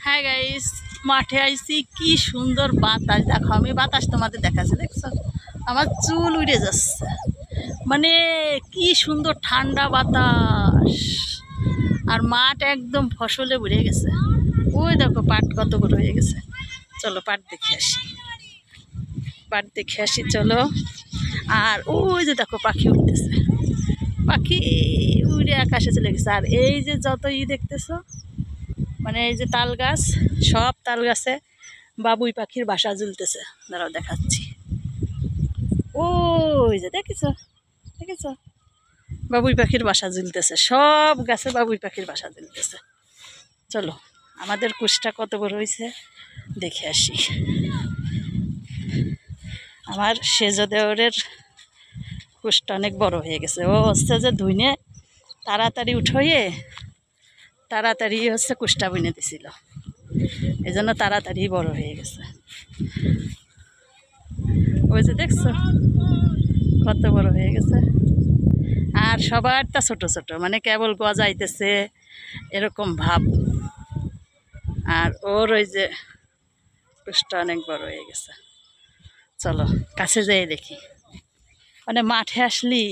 হ্যাঁ গাইস, মাঠে আইছি। কি সুন্দর বাতাস দেখো। আমি বাতাস তোমাদের দেখাচ্ছি, দেখছো? আমার চুল উড়ে যাচ্ছে। মানে কি সুন্দর ঠান্ডা বাতাস। আর মাঠ একদম ফসলে ভরে গেছে। ওই দেখো পাট কত বড় হয়ে গেছে। চলো পাট দেখে আসি, পাট দেখে আসি চলো। আর ওই যে দেখো পাখি উঠতেছে, পাখি উড়ে আকাশে চলে গেছে। আর এই যে যত দেখতেছো, মানে এই যে তাল গাছ, সব তাল গাছে বাবুই পাখির বাসা ঝুলতেছে। দাঁড়াও দেখাচ্ছি। ওই যে দেখেছ, দেখেছ, বাবুই পাখির বাসা ঝুলতেছে। সব গাছে বাবুই পাখির বাসা ঝুলতেছে। চলো আমাদের কুশটা কত বড় হয়েছে দেখে আসি। আমার সেজ দেওরের কুশটা অনেক বড় হয়ে গেছে। ও হচ্ছে যে ধুইনে তাড়াতাড়ি উঠোয়ে তাড়াতাড়ি হচ্ছে কুশটা বুনে দিছিল, এই জন্য তাড়াতাড়ি বড় হয়ে গেছে। ওই যে দেখছো কত বড় হয়ে গেছে। আর সবার তা ছোট ছোট, মানে কেবল গজাইতেছে এরকম ভাব। আর ওর ওই যে কুশটা অনেক বড় হয়ে গেছে। চলো কাছে যেয়ে দেখি। মানে মাঠে আসলি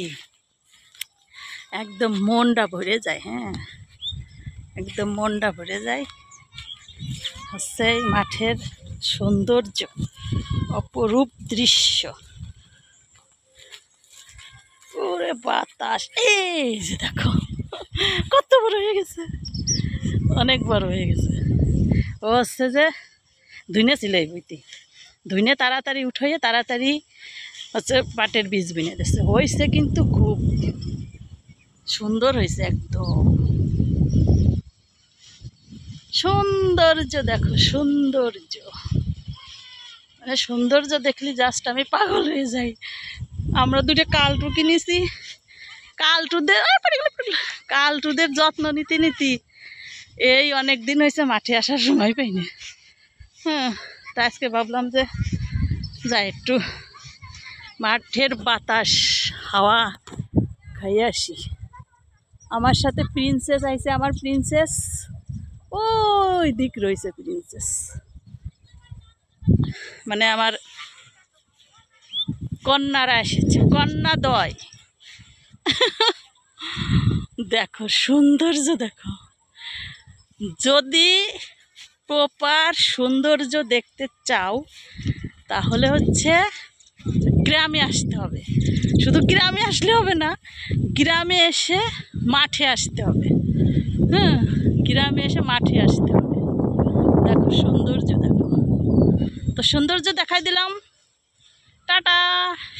একদম মনটা ভরে যায়। হ্যাঁ, একদম মনটা ভরে যায়। হচ্ছে মাঠের সৌন্দর্য, অপরূপ দৃশ্য। ওরে বাতাস, এই যে দেখো কত বড় হয়ে গেছে, অনেক বড় হয়ে গেছে। ও হচ্ছে যে ধুইনে ছিল এই বইতে, ধুইনে তাড়াতাড়ি উঠে তাড়াতাড়ি হচ্ছে পাটের বীজ বুনে দিচ্ছে। হয়েছে কিন্তু খুব সুন্দর হয়েছে, একদম সৌন্দর্য। দেখো সৌন্দর্য, মানে সৌন্দর্য দেখলি জাস্ট আমি পাগল হয়ে যাই। আমরা দুটো কালটু কিনেছি, কালটুদের যত্ন নিতে নিতে এই অনেক দিন হয়েছে মাঠে আসার সময় পাইনি। হ্যাঁ, তা আজকে ভাবলাম যে যাই একটু মাঠের বাতাস হাওয়া খাইয়ে আসি। আমার সাথে প্রিন্সেস আইছে। আমার প্রিন্সেস ওই দিক রয়েছে। প্রিন্সেস মানে আমার কন্যারা এসেছে, কন্যা দয়। দেখো সৌন্দর্য দেখো। যদি প্রপার সৌন্দর্য দেখতে চাও তাহলে হচ্ছে গ্রামে আসতে হবে। শুধু গ্রামে আসলে হবে না, গ্রামে এসে মাঠে আসতে হবে। হ্যাঁ, গ্রামে এসে মাঠে আসতে হবে। দেখো সৌন্দর্য দেখো। তো সৌন্দর্য দেখাই দিলাম। টাটা,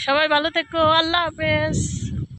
সবাই ভালো থেকো, আল্লাহ হাফেজ।